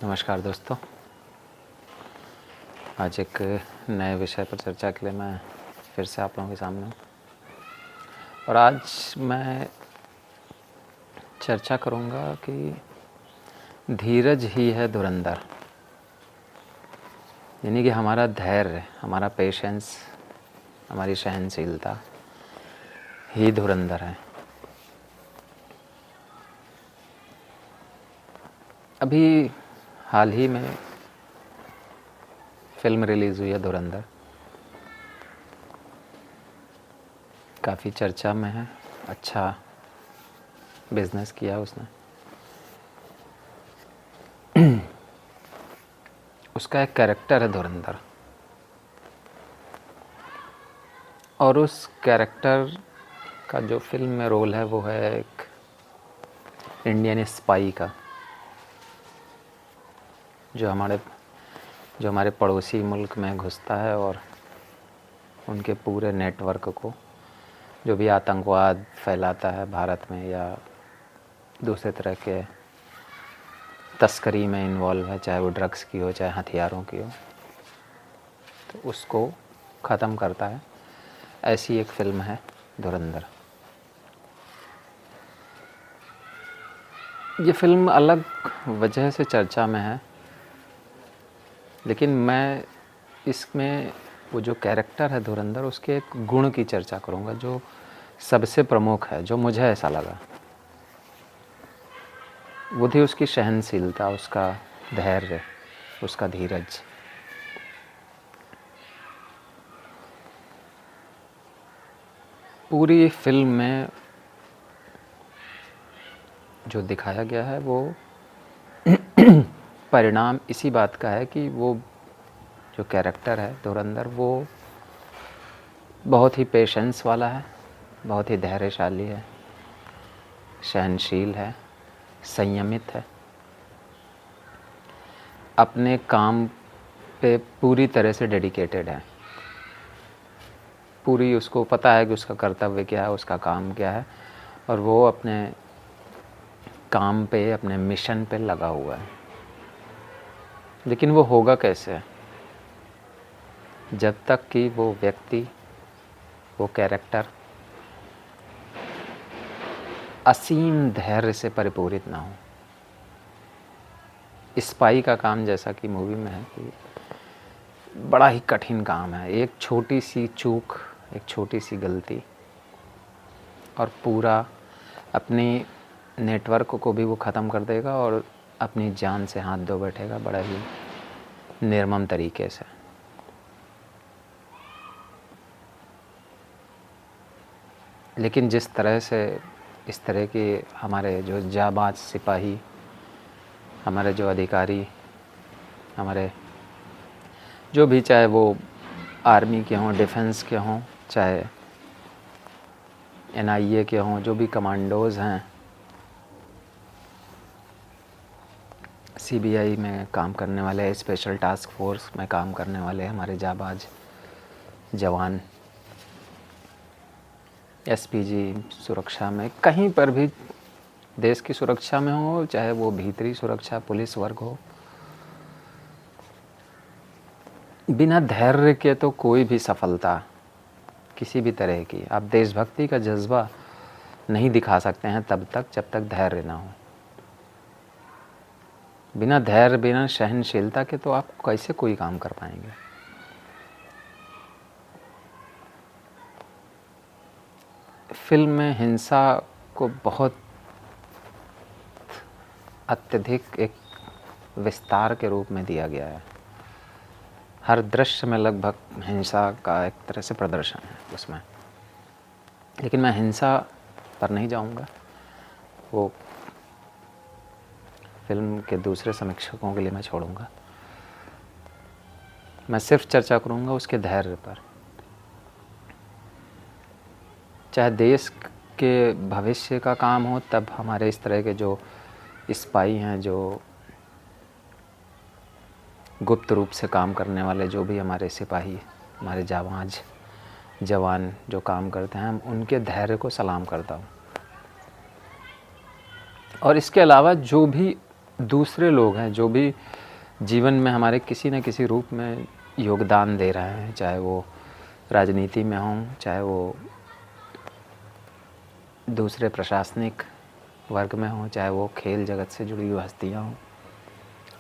नमस्कार दोस्तों, आज एक नए विषय पर चर्चा के लिए मैं फिर से आप लोगों के सामने हूँ। और आज मैं चर्चा करूँगा कि धीरज ही है धुरंधर, यानी कि हमारा धैर्य, हमारा पेशेंस, हमारी सहनशीलता ही धुरंधर है। अभी हाल ही में फिल्म रिलीज़ हुई है धुरंधर, काफ़ी चर्चा में है, अच्छा बिजनेस किया उसने। उसका एक कैरेक्टर है धुरंधर, और उस कैरेक्टर का जो फिल्म में रोल है वो है एक इंडियन स्पाई का, जो हमारे पड़ोसी मुल्क में घुसता है और उनके पूरे नेटवर्क को, जो भी आतंकवाद फैलाता है भारत में या दूसरे तरह के तस्करी में इन्वॉल्व है, चाहे वो ड्रग्स की हो चाहे हथियारों की हो, तो उसको ख़त्म करता है। ऐसी एक फ़िल्म है धुरंधर। ये फ़िल्म अलग वजह से चर्चा में है, लेकिन मैं इसमें वो जो कैरेक्टर है धुरंधर, उसके एक गुण की चर्चा करूँगा जो सबसे प्रमुख है, जो मुझे ऐसा लगा। वो थी उसकी सहनशीलता, उसका धैर्य, उसका धीरज। पूरी फिल्म में जो दिखाया गया है वो परिणाम इसी बात का है कि वो जो कैरेक्टर है धुरंधर, वो बहुत ही पेशेंस वाला है, बहुत ही धैर्यशाली है, सहनशील है, संयमित है, अपने काम पे पूरी तरह से डेडिकेटेड है। पूरी उसको पता है कि उसका कर्तव्य क्या है, उसका काम क्या है, और वो अपने काम पे, अपने मिशन पे लगा हुआ है। लेकिन वो होगा कैसे? जब तक कि वो व्यक्ति, वो कैरेक्टर असीम धैर्य से परिपूरित ना हो। स्पाई का काम, जैसा कि मूवी में है, कि बड़ा ही कठिन काम है। एक छोटी सी चूक, एक छोटी सी गलती, और पूरा अपनी नेटवर्क को भी वो ख़त्म कर देगा और अपनी जान से हाथ धो बैठेगा, बड़ा ही निर्मम तरीके से। लेकिन जिस तरह से इस तरह के हमारे जो जाबाज सिपाही, हमारे जो अधिकारी, हमारे जो भी, चाहे वो आर्मी के हों, डिफेंस के हों, चाहे NIA के हों, जो भी कमांडोज़ हैं, CBI में काम करने वाले, स्पेशल टास्क फोर्स में काम करने वाले हमारे जाबाज जवान, SPG सुरक्षा में, कहीं पर भी देश की सुरक्षा में हो, चाहे वो भीतरी सुरक्षा पुलिस वर्ग हो, बिना धैर्य के तो कोई भी सफलता किसी भी तरह की, आप देशभक्ति का जज्बा नहीं दिखा सकते हैं तब तक जब तक धैर्य ना हो। बिना धैर्य, बिना सहनशीलता के तो आप कैसे कोई काम कर पाएंगे? फिल्म में हिंसा को बहुत अत्यधिक एक विस्तार के रूप में दिया गया है। हर दृश्य में लगभग हिंसा का एक तरह से प्रदर्शन है उसमें। लेकिन मैं हिंसा पर नहीं जाऊंगा, वो फिल्म के दूसरे समीक्षकों के लिए मैं छोड़ूंगा। मैं सिर्फ चर्चा करूंगा उसके धैर्य पर। चाहे देश के भविष्य का काम हो, तब हमारे इस तरह के जो स्पाई हैं, जो गुप्त रूप से काम करने वाले, जो भी हमारे सिपाही, हमारे जाबाज जवान जो काम करते हैं, उनके धैर्य को सलाम करता हूँ। और इसके अलावा जो भी दूसरे लोग हैं जो भी जीवन में हमारे किसी न किसी रूप में योगदान दे रहे हैं, चाहे वो राजनीति में हों, चाहे वो दूसरे प्रशासनिक वर्ग में हों, चाहे वो खेल जगत से जुड़ी हुई हस्तियाँ हों,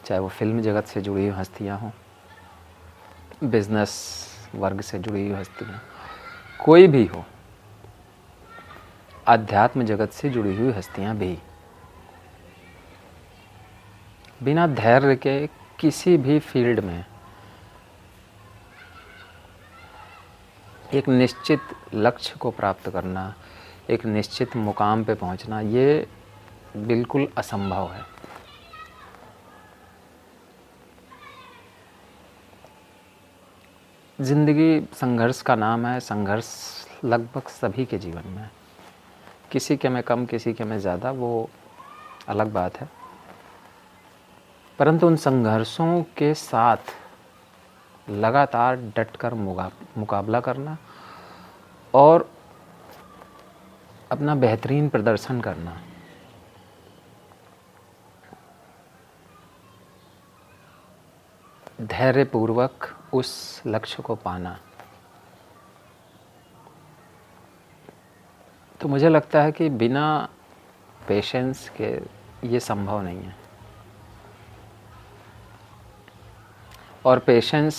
चाहे वो फिल्म जगत से जुड़ी हुई हस्तियाँ हों, बिजनेस वर्ग से जुड़ी हुई हस्तियाँ, कोई भी हो, अध्यात्म जगत से जुड़ी हुई हस्तियाँ भी, बिना धैर्य के किसी भी फील्ड में एक निश्चित लक्ष्य को प्राप्त करना, एक निश्चित मुकाम पे पहुंचना, ये बिल्कुल असंभव है। ज़िंदगी संघर्ष का नाम है। संघर्ष लगभग सभी के जीवन में है, किसी के में कम, किसी के में ज़्यादा, वो अलग बात है। परंतु उन संघर्षों के साथ लगातार डटकर मुकाबला करना और अपना बेहतरीन प्रदर्शन करना, धैर्यपूर्वक उस लक्ष्य को पाना, तो मुझे लगता है कि बिना पेशेंस के ये संभव नहीं है। और पेशेंस,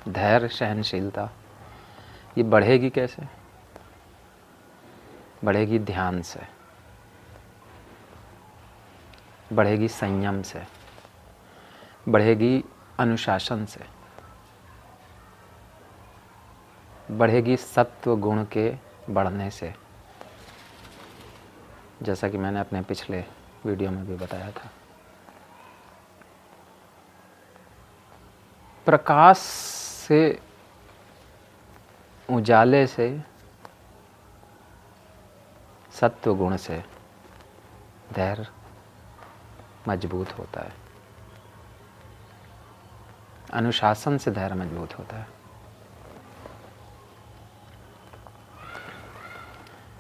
धैर्य, सहनशीलता ये बढ़ेगी कैसे? बढ़ेगी ध्यान से, बढ़ेगी संयम से, बढ़ेगी अनुशासन से, बढ़ेगी सत्व गुण के बढ़ने से, जैसा कि मैंने अपने पिछले वीडियो में भी बताया था। प्रकाश से, उजाले से, सत्व गुण से धैर्य मजबूत होता है, अनुशासन से धैर्य मजबूत होता है,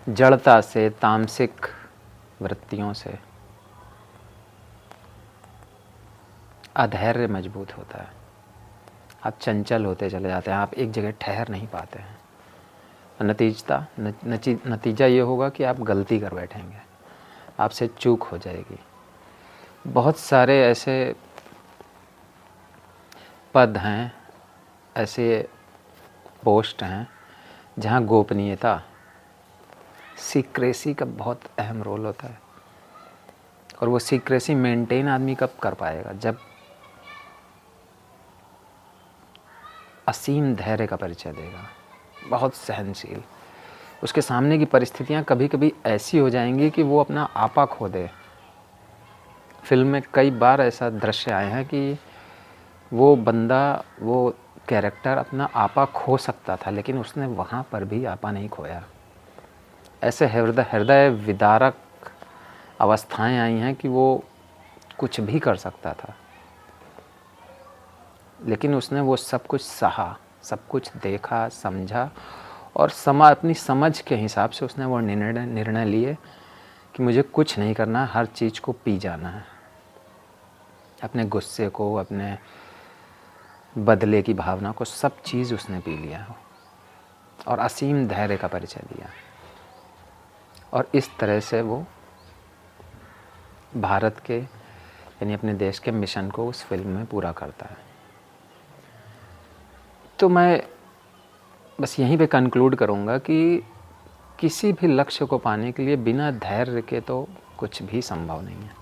जड़ता से, तामसिक वृत्तियों से अधैर्य मजबूत होता है। आप चंचल होते चले जाते हैं, आप एक जगह ठहर नहीं पाते हैं। नतीजा ये होगा कि आप गलती कर बैठेंगे, आपसे चूक हो जाएगी। बहुत सारे ऐसे पद हैं, ऐसे पोस्ट हैं जहाँ गोपनीयता, सीक्रेसी का बहुत अहम रोल होता है। और वो सीक्रेसी मेंटेन आदमी कब कर पाएगा? जब असीम धैर्य का परिचय देगा, बहुत सहनशील। उसके सामने की परिस्थितियाँ कभी कभी ऐसी हो जाएंगी कि वो अपना आपा खो दे। फिल्म में कई बार ऐसा दृश्य आए हैं कि वो बंदा, वो कैरेक्टर अपना आपा खो सकता था, लेकिन उसने वहाँ पर भी आपा नहीं खोया। ऐसे हृदय विदारक अवस्थाएं आई हैं कि वो कुछ भी कर सकता था, लेकिन उसने वो सब कुछ सहा, सब कुछ देखा, समझा और अपनी समझ के हिसाब से उसने वो निर्णय लिए कि मुझे कुछ नहीं करना, हर चीज़ को पी जाना है। अपने गुस्से को, अपने बदले की भावना को, सब चीज़ उसने पी लिया और असीम धैर्य का परिचय दिया। और इस तरह से वो भारत के, यानी अपने देश के मिशन को उस फिल्म में पूरा करता है। तो मैं बस यहीं पे कंक्लूड करूँगा कि किसी भी लक्ष्य को पाने के लिए बिना धैर्य के तो कुछ भी संभव नहीं है।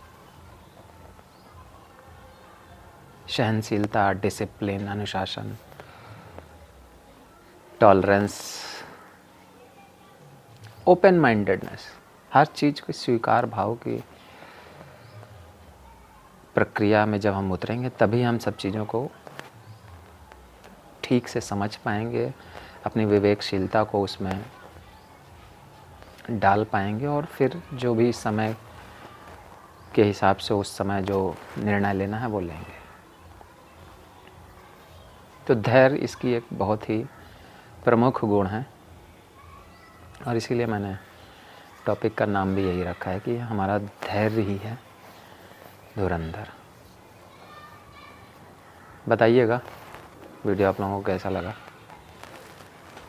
सहनशीलता, डिसिप्लिन, अनुशासन, टॉलरेंस, ओपन माइंडेडनेस, हर चीज़ को स्वीकार भाव की प्रक्रिया में जब हम उतरेंगे तभी हम सब चीज़ों को ठीक से समझ पाएंगे, अपनी विवेकशीलता को उसमें डाल पाएंगे और फिर जो भी समय के हिसाब से उस समय जो निर्णय लेना है वो लेंगे। तो धैर्य इसकी एक बहुत ही प्रमुख गुण है और इसीलिए मैंने टॉपिक का नाम भी यही रखा है कि हमारा धैर्य ही है धुरंधर। बताइएगा वीडियो आप लोगों को कैसा लगा।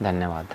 धन्यवाद।